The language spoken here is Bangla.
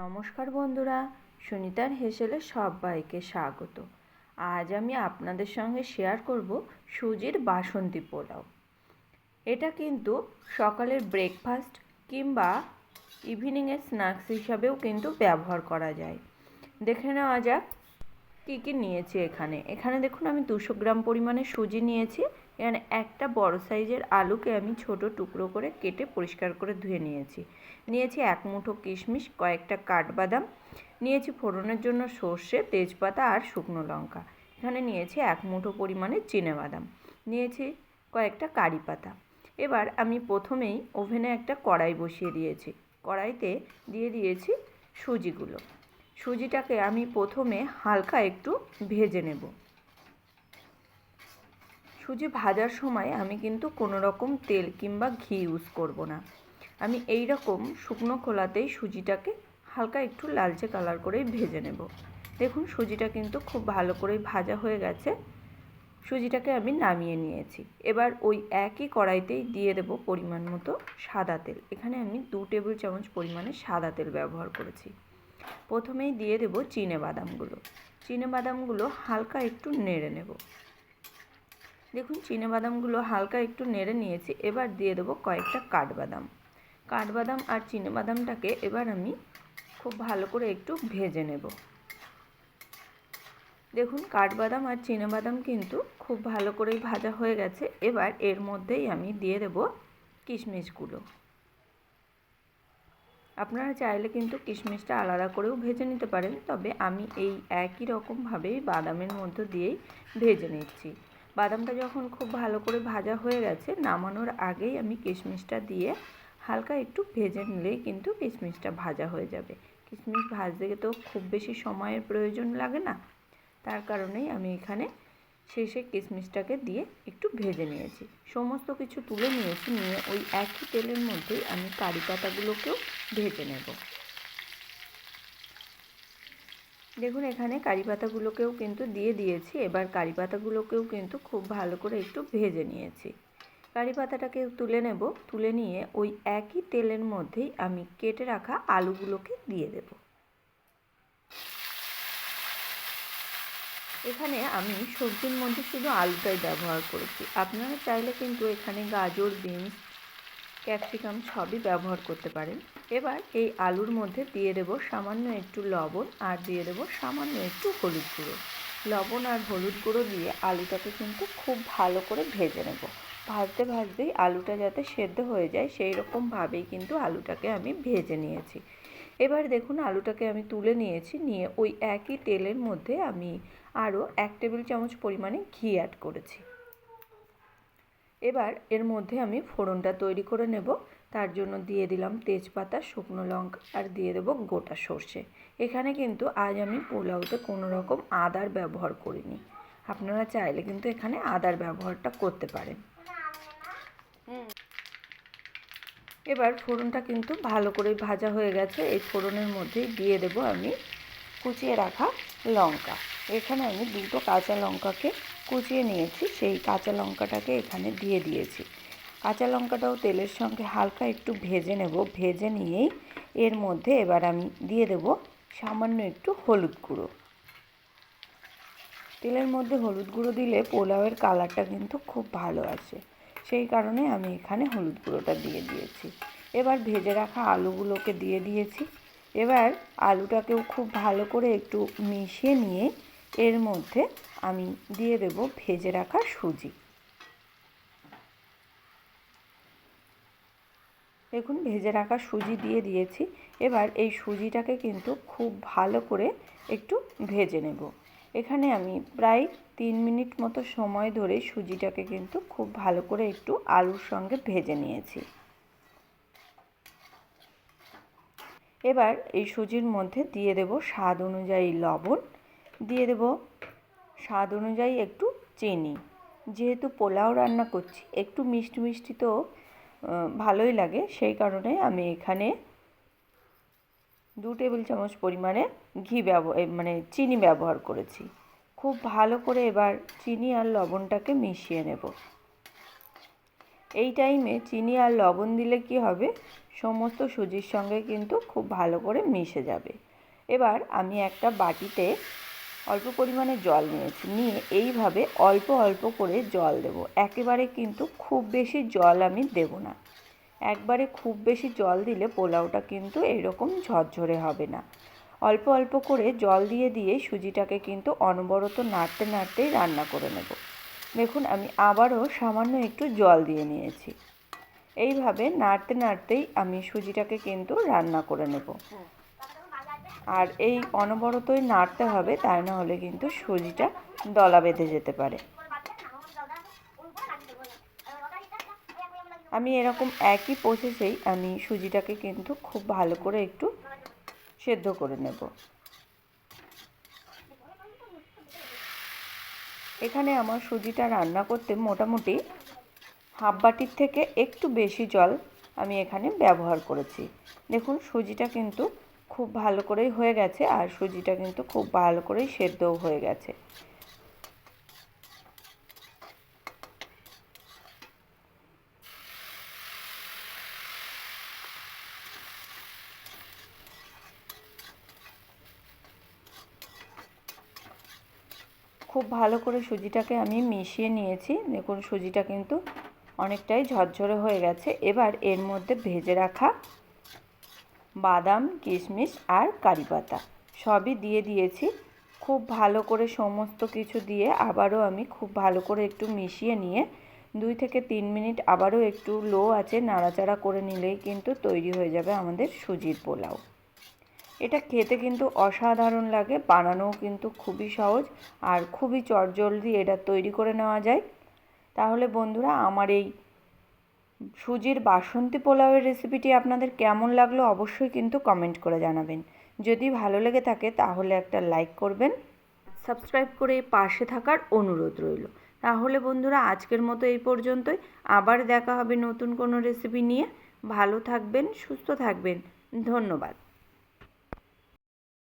নমস্কার বন্ধুরা, সুনিতার হেসেলে সবাইকে স্বাগত। আজ আমি আপনাদের সঙ্গে শেয়ার করব সুজির বাসন্তী পোলাও। এটা কিন্তু সকালের ব্রেকফাস্ট কিংবা ইভিনিংয়ের স্ন্যাক্স হিসাবেও কিন্তু ব্যবহার করা যায়। দেখে নেওয়া যাক কী কী নিয়েছি। এখানে দেখুন, আমি 200 গ্রাম পরিমাণে সুজি নিয়েছি। এখানে একটা বড় সাইজের আলুকে আমি ছোট টুকরো করে কেটে পরিষ্কার করে ধুয়ে নিয়েছি। 1 মুঠো কিশমিশ, কয়েকটা কাঠবাদাম নিয়েছি, ফোড়নের জন্য সর্ষে, তেজপাতা আর শুকনো লঙ্কা। এখানে নিয়েছি 1 মুঠো পরিমাণে চিনেবাদাম, নিয়েছি কয়েকটা কারি পাতা। এবার আমি প্রথমেই ওভেনে একটা কড়াই বসিয়ে দিয়েছি। কড়াইতে দিয়ে দিয়েছি সুজিটাকে আমি প্রথমে হালকা একটু ভেজে নেব। সুজি ভাজার সময় আমি কিন্তু কোনো রকম তেল কিংবা ঘি ইউজ করব না। আমি এই রকম শুকনো খোলাতেই সুজিটাকে হালকা একটু লালচে কালার করেই ভেজে নেব। দেখুন, সুজিটা কিন্তু খুব ভালো করেই ভাজা হয়ে গেছে। সুজিটাকে আমি নামিয়ে নিয়েছি। এবার ওই একই কড়াইতেই দিয়ে দেব পরিমাণ মতো সাদা তেল। এখানে আমি 2 টেবিল চামচ পরিমাণে সাদা তেল ব্যবহার করেছি। প্রথমেই দিয়ে দেব চিনেবাদামগুলো হালকা একটু নেড়ে নেব। দেখুন, চিনেবাদামগুলো হালকা একটু নেড়ে নিয়েছি। এবার দিয়ে দেবো কয়েকটা কাঠবাদাম আর চিনেবাদামটাকে এবার আমি খুব ভালো করে একটু ভেজে নেব। দেখুন, কাঠবাদাম আর চিনেবাদাম কিন্তু খুব ভালো করেই ভাজা হয়ে গেছে। এবার এর মধ্যেই আমি দিয়ে দেব কিশমিশগুলো। আপনারা চাইলে কিন্তু কিশমিশটা আলাদা করেও ভেজে নিতে পারেন, তবে আমি এই একই রকমভাবেই বাদামের মধ্যে দিয়েই ভেজে নিচ্ছি। বাদামটা যখন খুব ভালো করে ভাজা হয়ে গেছে, নামানোর আগেই আমি কিশমিশটা দিয়ে হালকা একটু ভেজে নিলেই কিন্তু কিশমিশটা ভাজা হয়ে যাবে। কিশমিশ ভাজতে তো খুব বেশি সময়ের প্রয়োজন লাগে না, তার কারণেই আমি এখানে শেষে কিশমিশটাকে দিয়ে একটু ভেজে নিয়েছি। সমস্ত কিছু তুলে নিয়েছি, নিয়ে ওই একই তেলের মধ্যেই আমি কারি পাতাগুলোকেও ভেজে নেব। দেখুন, এখানে কারি পাতাগুলোকেও কিন্তু দিয়ে দিয়েছি। এবার কারি পাতাগুলোকেও কিন্তু খুব ভালো করে একটু ভেজে নিয়েছি। কারি পাতাটাকে তুলে নেব। তুলে নিয়ে ওই একই তেলের মধ্যেই আমি কেটে রাখা আলুগুলোকে দিয়ে দেব। এখানে আমি সবজির মধ্যে শুধু আলুটাই ব্যবহার করেছি। আপনারা চাইলে কিন্তু এখানে গাজর, বিনস, ক্যাপসিকাম সবই ব্যবহার করতে পারেন। এবার এই আলুর মধ্যে দিয়ে দেব সামান্য একটু লবণ আর দিয়ে দেব সামান্য একটু হলুদ গুঁড়ো। লবণ আর হলুদ গুঁড়ো দিয়ে আলুটাকে কিন্তু খুব ভালো করে ভেজে নেব। ভাজতেই আলুটা যাতে সেদ্ধ হয়ে যায় সেই রকমভাবেই কিন্তু আলুটাকে আমি ভেজে নিয়েছি। এবার দেখুন, আলুটাকে আমি তুলে নিয়েছি। নিয়ে ওই একই তেলের মধ্যে আমি আরও 1 টেবিল চামচ পরিমাণে ঘি অ্যাড করেছি। এবার এর মধ্যে আমি ফোড়নটা তৈরি করে নেব। তার জন্য দিয়ে দিলাম তেজপাতা, শুকনো লঙ্কা আর দিয়ে দেবো গোটা সর্ষে। এখানে কিন্তু আজ আমি পোলাওতে কোনো রকম আদার ব্যবহার করিনি। আপনারা চাইলে কিন্তু এখানে আদার ব্যবহারটা করতে পারেন। এবার ফোড়নটা কিন্তু ভালো করে ভাজা হয়ে গেছে। এই ফোড়নের মধ্যেই দিয়ে দেব আমি কুচিয়ে রাখা লঙ্কা। এখানে আমি 2টো কাঁচা লঙ্কাকে কুচিয়ে নিয়েছি, সেই কাঁচা লঙ্কাটাকে এখানে দিয়ে দিয়েছি। কাঁচা লঙ্কাটাও তেলের সঙ্গে হালকা একটু ভেজে নেব। ভেজে নিয়েই এর মধ্যে এবার আমি দিয়ে দেব সামান্য একটু হলুদ গুঁড়ো। তেলের মধ্যে হলুদ গুঁড়ো দিলে পোলাওয়ের কালারটা কিন্তু খুব ভালো আসে, সেই কারণে আমি এখানে হলুদ গুঁড়োটা দিয়ে দিয়েছি। এবার ভেজে রাখা আলুগুলোকে দিয়ে দিয়েছি। এবার আলুটাকেও খুব ভালো করে একটু মিশিয়ে নিয়ে এর মধ্যে আমি দিয়ে দেব ভেজে রাখা সুজি। দেখুন, ভেজে রাখা সুজি দিয়ে দিয়েছি। এবার এই সুজিটাকে কিন্তু খুব ভালো করে একটু ভেজে নেব। এখানে আমি প্রায় 3 মিনিট মতো সময় ধরে সুজিটাকে কিন্তু খুব ভালো করে একটু আলুর সঙ্গে ভেজে নিয়েছি। এবার এই সুজির মধ্যে দিয়ে দেব স্বাদ অনুযায়ী লবণ, দিয়ে দেব স্বাদ অনুযায়ী একটু চিনি। যেহেতু পোলাও রান্না করছি, একটু মিষ্টি মিষ্টি তো ভালোই লাগে, সেই কারণে আমি এখানে 2 টেবিল চামচ পরিমাণে চিনি ব্যবহার করেছি। খুব ভালো করে এবার চিনি আর লবণটাকে মিশিয়ে নেব। এই টাইমে চিনি আর লবণ দিলে কি হবে, সমস্ত সুজির সঙ্গে কিন্তু খুব ভালো করে মিশে যাবে। এবার আমি একটা বাটিতে অল্প পরিমাণে জল নিয়েছি, নিয়ে এইভাবে অল্প অল্প করে জল দেব। একেবারে কিন্তু খুব বেশি জল আমি দেব না। একবারে খুব বেশি জল দিলে পোলাওটা কিন্তু এরকম ঝরঝরে হবে না। অল্প অল্প করে জল দিয়ে দিয়ে সুজিটাকে কিন্তু অনবরত নাড়তে নাড়তেই রান্না করে নেব। দেখুন আমি আবারও সামান্য একটু জল দিয়ে নিয়েছি। এইভাবে নাড়তে নাড়তেই আমি সুজিটাকে কিন্তু রান্না করে নেব। আর এই অনবরতই নাড়তে হবে, তাই না হলে কিন্তু সুজিটা দলা বেঁধে যেতে পারে। আমি এরকম একই প্রসেসেই আমি সুজিটাকে কিন্তু খুব ভালো করে একটু সেদ্ধ করে নেব। এখানে আমার সুজিটা রান্না করতে মোটামুটি হাফ বাটির থেকে একটু বেশি জল আমি এখানে ব্যবহার করেছি। দেখুন সুজিটা কিন্তু খুব ভালো করেই হয়ে গেছে, আর সুজিটা কিন্তু খুব ভালো করেই সেদ্ধও হয়ে গেছে। খুব ভালো করে সুজিটাকে আমি মিশিয়ে নিয়েছি। দেখুন সুজিটা কিন্তু অনেকটাই ঝরঝরে হয়ে গেছে। এবার এর মধ্যে ভেজে রাখা বাদাম, কিশমিশ আর কারি পাতা সবই দিয়ে দিয়েছি। খুব ভালো করে সমস্ত কিছু দিয়ে আবারও আমি খুব ভালো করে একটু মিশিয়ে নিয়ে 2 থেকে 3 মিনিট আবারও একটু লো আঁচে নাড়াচাড়া করে নিলেই কিন্তু তৈরি হয়ে যাবে আমাদের সুজির পোলাও। এটা খেতে কিন্তু অসাধারণ লাগে, বানানোও কিন্তু খুবই সহজ আর খুবই চটজলদি এটা তৈরি করে নেওয়া যায়। তাহলে বন্ধুরা, আমার এই সুজির বাসন্তী পোলাওয়ের রেসিপিটি আপনাদের কেমন লাগলো অবশ্যই কিন্তু কমেন্ট করে জানাবেন। যদি ভালো লেগে থাকে তাহলে একটা লাইক করবেন, সাবস্ক্রাইব করে পাশে থাকার অনুরোধ রইল। তাহলে বন্ধুরা, আজকের মতো এই পর্যন্তই। আবার দেখা হবে নতুন কোনো রেসিপি নিয়ে। ভালো থাকবেন, সুস্থ থাকবেন। ধন্যবাদ।